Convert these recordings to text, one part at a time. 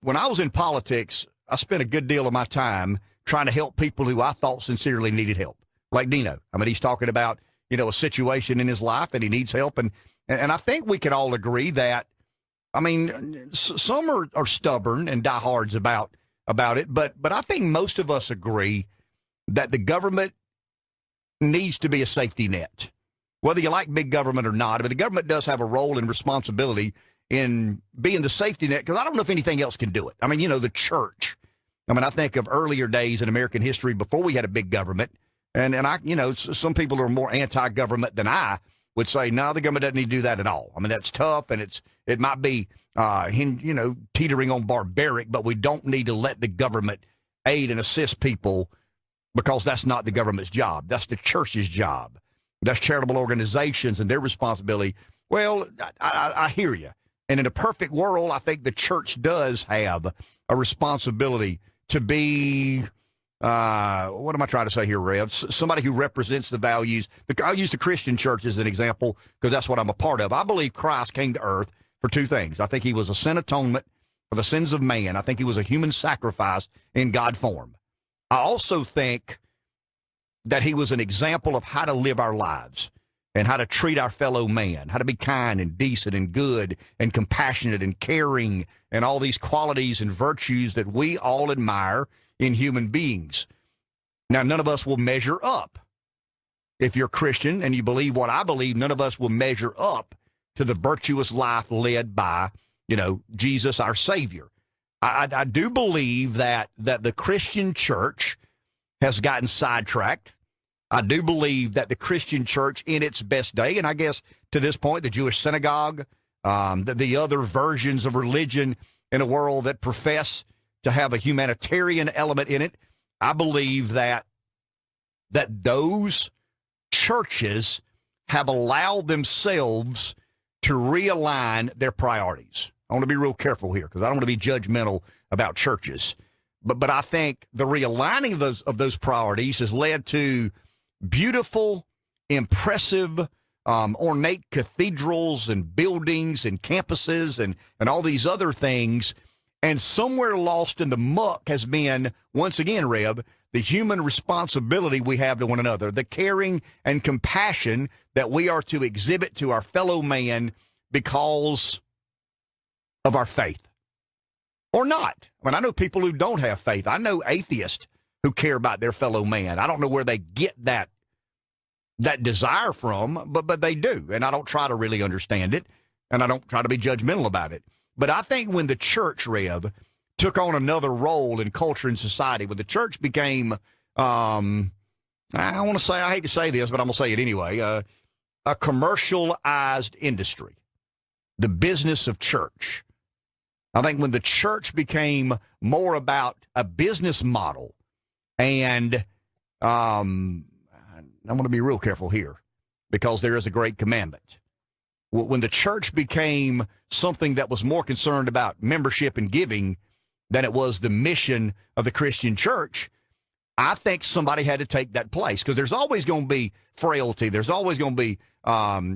when I was in politics, I spent a good deal of my time trying to help people who I thought sincerely needed help, like Dino. I mean, he's talking about, a situation in his life that he needs help. And I think we can all agree that, I mean, some are stubborn and diehards about it, but I think most of us agree that the government needs to be a safety net, whether you like big government or not. I mean, the government does have a role and responsibility in being the safety net, because I don't know if anything else can do it. I mean, the church. I mean, I think of earlier days in American history before we had a big government, and I, some people who are more anti-government than I would say, no, the government doesn't need to do that at all. I mean, that's tough, and it might be, teetering on barbaric, but we don't need to let the government aid and assist people, because that's not the government's job. That's the church's job. That's charitable organizations and their responsibility. Well, I hear you. And in a perfect world, I think the church does have a responsibility to be, what am I trying to say here, Rev? Somebody who represents the values. I'll use the Christian church as an example, because that's what I'm a part of. I believe Christ came to earth for two things. I think he was a sin atonement for the sins of man. I think he was a human sacrifice in God form. I also think that he was an example of how to live our lives and how to treat our fellow man, how to be kind and decent and good and compassionate and caring, and all these qualities and virtues that we all admire in human beings. Now, none of us will measure up. If you're Christian and you believe what I believe, none of us will measure up to the virtuous life led by, Jesus, our Savior. I do believe that the Christian church has gotten sidetracked. I do believe that the Christian church in its best day, and I guess to this point, the Jewish synagogue, the other versions of religion in a world that profess to have a humanitarian element in it, I believe that those churches have allowed themselves to realign their priorities. I want to be real careful here, because I don't want to be judgmental about churches. But I think the realigning of those priorities has led to beautiful, impressive, ornate cathedrals and buildings and campuses and all these other things. And somewhere lost in the muck has been, once again, Reb, the human responsibility we have to one another, the caring and compassion that we are to exhibit to our fellow man because of our faith. Or not. I mean, I know people who don't have faith. I know atheists who care about their fellow man. I don't know where they get that desire from, but they do. And I don't try to really understand it, and I don't try to be judgmental about it. But I think when the church, Rev, took on another role in culture and society, when the church became, I hate to say this, but I'm going to say it anyway, a commercialized industry, the business of church. I think when the church became more about a business model, and I want to be real careful here, because there is a great commandment. When the church became something that was more concerned about membership and giving than it was the mission of the Christian church, I think somebody had to take that place, because there's always going to be frailty. There's always going to be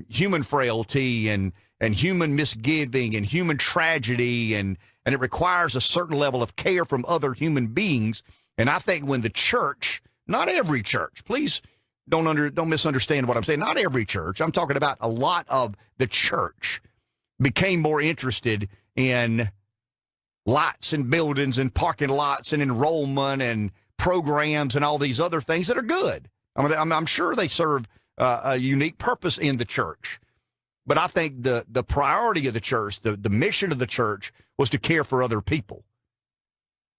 human frailty and human misgiving and human tragedy, and it requires a certain level of care from other human beings. And I think when the church, not every church, please don't misunderstand what I'm saying, not every church, I'm talking about a lot of the church, became more interested in lights and buildings and parking lots and enrollment and programs and all these other things that are good. I mean, I'm sure they serve a unique purpose in the church. But I think the priority of the church, the mission of the church, was to care for other people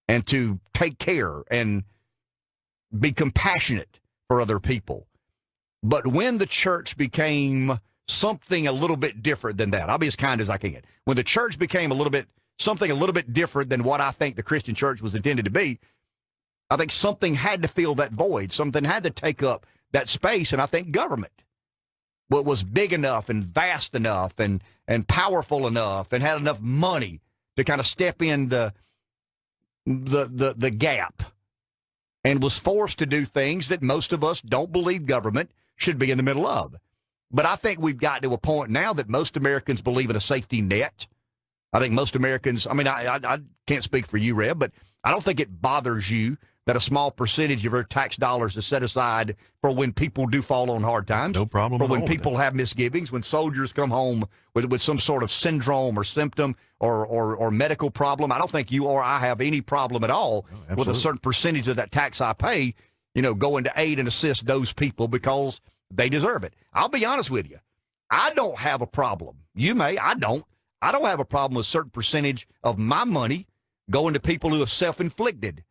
and to take care and be compassionate for other people. But when the church became something a little bit different than that, I'll be as kind as I can. When the church became something a little bit different than what I think the Christian church was intended to be, I think something had to fill that void. Something had to take up that space. And I think government was big enough and vast enough and powerful enough and had enough money to kind of step in the gap, and was forced to do things that most of us don't believe government should be in the middle of. But I think we've got to a point now that most Americans believe in a safety net. I think most Americans, I mean, I can't speak for you, Reb, but I don't think it bothers you that a small percentage of your tax dollars is set aside for when people do fall on hard times. No problem. For when people have misgivings, when soldiers come home with some sort of syndrome or symptom or medical problem. I don't think you or I have any problem at all with a certain percentage of that tax I pay, going to aid and assist those people because they deserve it. I'll be honest with you. I don't have a problem. You may. I don't. I don't have a problem with a certain percentage of my money going to people who have self-inflicted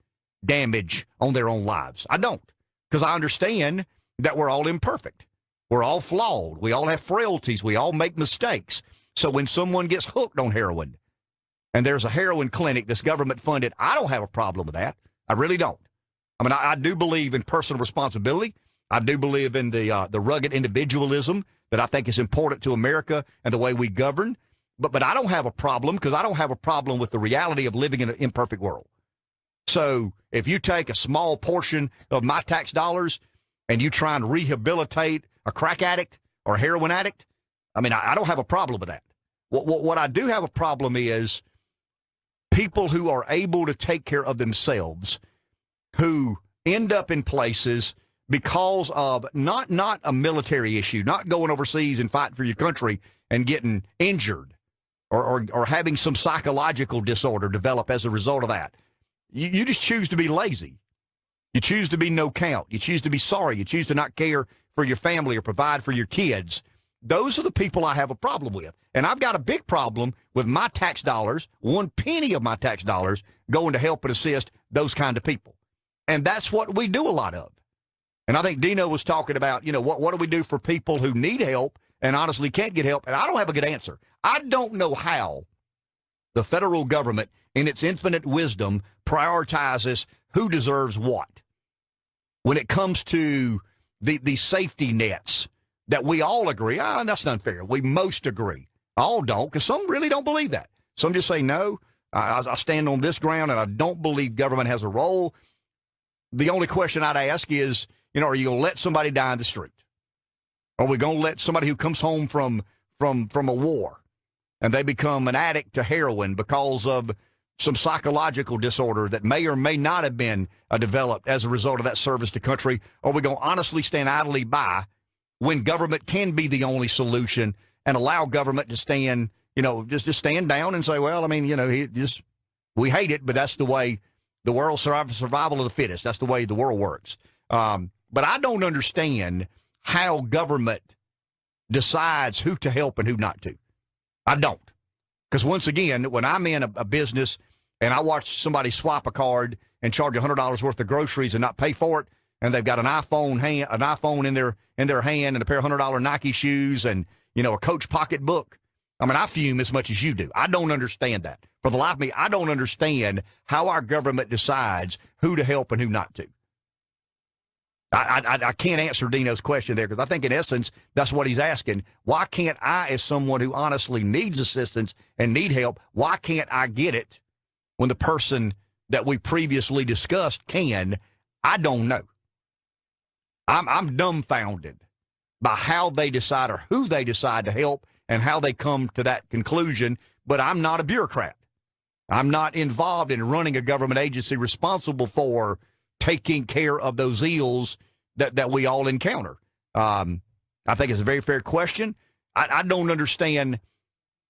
damage on their own lives. I don't, because I understand that we're all imperfect. We're all flawed. We all have frailties. We all make mistakes. So when someone gets hooked on heroin and there's a heroin clinic that's government funded, I don't have a problem with that. I really don't. I mean, I do believe in personal responsibility. I do believe in the rugged individualism that I think is important to America and the way we govern. But I don't have a problem, because I don't have a problem with the reality of living in an imperfect world. So if you take a small portion of my tax dollars and you try and rehabilitate a crack addict or a heroin addict, I mean, I don't have a problem with that. What I do have a problem is people who are able to take care of themselves, who end up in places because of not a military issue, not going overseas and fighting for your country and getting injured or having some psychological disorder develop as a result of that. You just choose to be lazy. You choose to be no count. You choose to be sorry. You choose to not care for your family or provide for your kids. Those are the people I have a problem with. And I've got a big problem with my tax dollars, 1 penny of my tax dollars, going to help and assist those kind of people. And that's what we do a lot of. And I think Dino was talking about, what do we do for people who need help and honestly can't get help? And I don't have a good answer. I don't know how the federal government, in its infinite wisdom, prioritizes who deserves what when it comes to the safety nets that we all agree, that's not fair. We most agree. All don't, because some really don't believe that. Some just say, no, I stand on this ground, and I don't believe government has a role. The only question I'd ask is, are you going to let somebody die in the street? Are we going to let somebody who comes home from a war and they become an addict to heroin because of some psychological disorder that may or may not have been developed as a result of that service to country? Or are we going to honestly stand idly by when government can be the only solution and allow government to stand, just stand down and say, well, I mean, we hate it, but that's the way the world survival of the fittest. That's the way the world works. But I don't understand how government decides who to help and who not to. I don't. Because once again, when I'm in a business and I watch somebody swipe a card and charge $100 worth of groceries and not pay for it, and they've got an iPhone in their hand and a pair of $100 Nike shoes and, a Coach pocketbook. I mean, I fume as much as you do. I don't understand that. For the life of me, I don't understand how our government decides who to help and who not to. I can't answer Dino's question there, because I think in essence that's what he's asking. Why can't I, as someone who honestly needs assistance and need help, why can't I get it when the person that we previously discussed can? I don't know. I'm dumbfounded by how they decide or who they decide to help and how they come to that conclusion. But I'm not a bureaucrat. I'm not involved in running a government agency responsible for taking care of those ills that we all encounter. I think it's a very fair question. I don't understand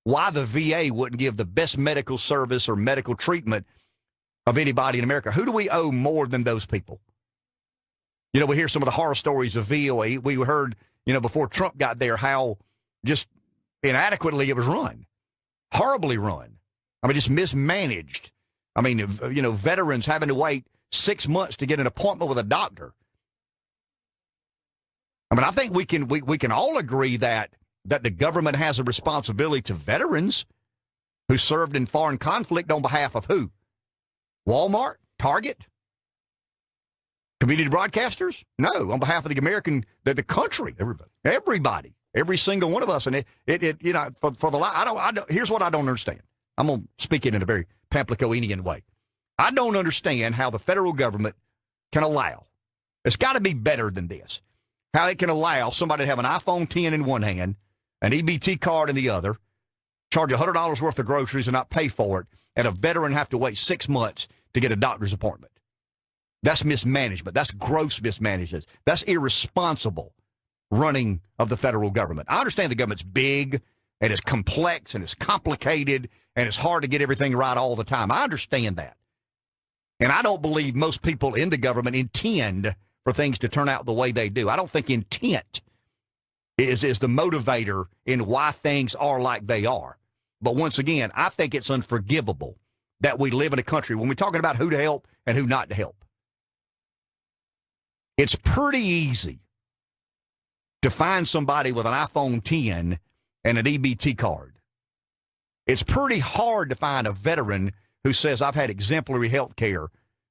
why the VA wouldn't give the best medical service or medical treatment of anybody in America. Who do we owe more than those people? We hear some of the horror stories of VOA. We heard, before Trump got there, how just inadequately it was run, horribly run. I mean, just mismanaged. I mean, veterans having to wait 6 months to get an appointment with a doctor. I mean, I think we can all agree that the government has a responsibility to veterans who served in foreign conflict on behalf of who? Walmart? Target? Community broadcasters? No, on behalf of the country. Everybody. Every single one of us. And here's what I don't understand. I'm going to speak it in a very Pamplicoenian way. I don't understand how the federal government can allow, it's got to be better than this, how it can allow somebody to have an iPhone 10 in one hand, an EBT card in the other, charge $100 worth of groceries and not pay for it, and a veteran have to wait 6 months to get a doctor's appointment. That's mismanagement. That's gross mismanagement. That's irresponsible running of the federal government. I understand the government's big and it's complex and it's complicated and it's hard to get everything right all the time. I understand that. And I don't believe most people in the government intend for things to turn out the way they do. I don't think intent is the motivator in why things are like they are. But once again, I think it's unforgivable that we live in a country, when we're talking about who to help and who not to help, it's pretty easy to find somebody with an iPhone 10 and an EBT card. It's pretty hard to find a veteran who says, I've had exemplary health care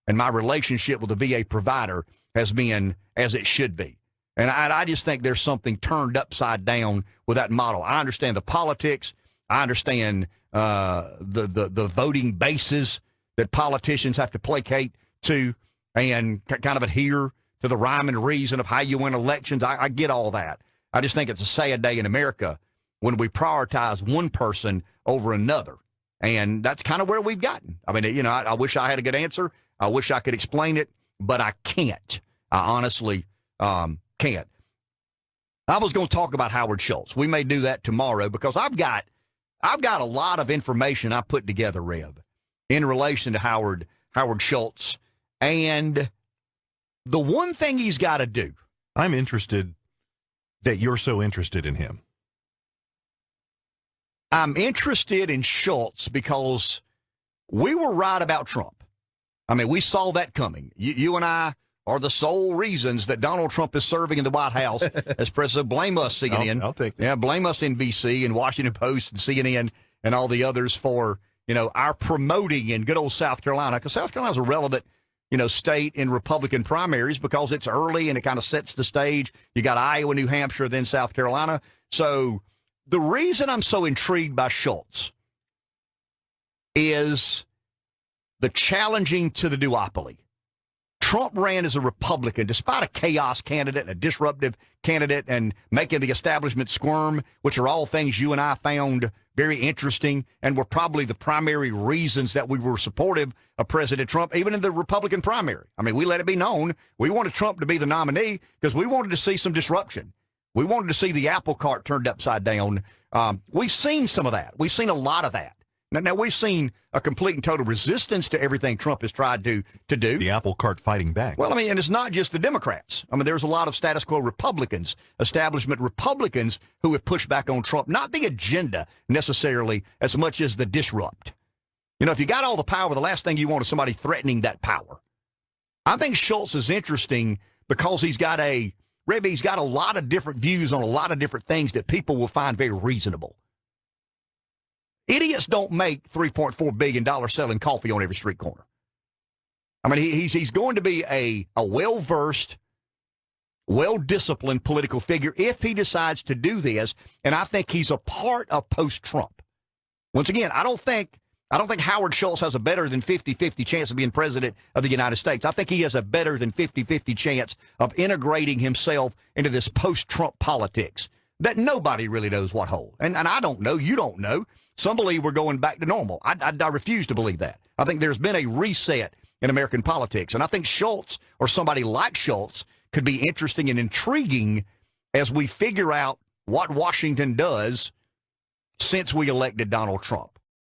and my relationship with the VA provider has been as it should be. And I just think there's something turned upside down with that model. I understand the politics. I understand the voting bases that politicians have to placate to and kind of adhere to the rhyme and reason of how you win elections. I get all that. I just think it's a sad day in America when we prioritize one person over another. And that's kind of where we've gotten. I mean, you know, I wish I had a good answer. I wish I could explain it, but I can't. I honestly can't. I was going to talk about Howard Schultz. We may do that tomorrow because I've got a lot of information I put together, Rev, in relation to Howard Schultz. And the one thing he's got to do. I'm interested that you're so interested in him. I'm interested in Schultz because we were right about Trump. I mean, we saw that coming. You and I are the sole reasons that Donald Trump is serving in the White House as president. Blame us, CNN. I'll take that. Yeah, blame us, NBC and Washington Post and CNN and all the others for, you know, our promoting in good old South Carolina. Because South Carolina's a relevant, you know, state in Republican primaries because it's early and it kind of sets the stage. You got Iowa, New Hampshire, then South Carolina. So the reason I'm so intrigued by Schultz is the challenging to the duopoly. Trump ran as a Republican, despite a chaos candidate and a disruptive candidate and making the establishment squirm, which are all things you and I found very interesting and were probably the primary reasons that we were supportive of President Trump, even in the Republican primary. I mean, we let it be known we wanted Trump to be the nominee because we wanted to see some disruption. We wanted to see the apple cart turned upside down. We've seen some of that. We've seen a lot of that. Now, we've seen a complete and total resistance to everything Trump has tried to do. The apple cart fighting back. Well, I mean, and it's not just the Democrats. I mean, there's a lot of status quo Republicans, establishment Republicans who have pushed back on Trump, not the agenda necessarily as much as the disrupt. You know, if you got all the power, the last thing you want is somebody threatening that power. I think Schultz is interesting because he's got a lot of different views on a lot of different things that people will find very reasonable. Idiots don't make $3.4 billion selling coffee on every street corner. I mean, he's going to be a well-versed, well-disciplined political figure if he decides to do this, and I think he's a part of post-Trump. Once again, I don't think Howard Schultz has a better than 50-50 chance of being president of the United States. I think he has a better than 50-50 chance of integrating himself into this post-Trump politics that nobody really knows what hold. And I don't know. You don't know. Some believe we're going back to normal. I refuse to believe that. I think there's been a reset in American politics. And I think Schultz or somebody like Schultz could be interesting and intriguing as we figure out what Washington does since we elected Donald Trump.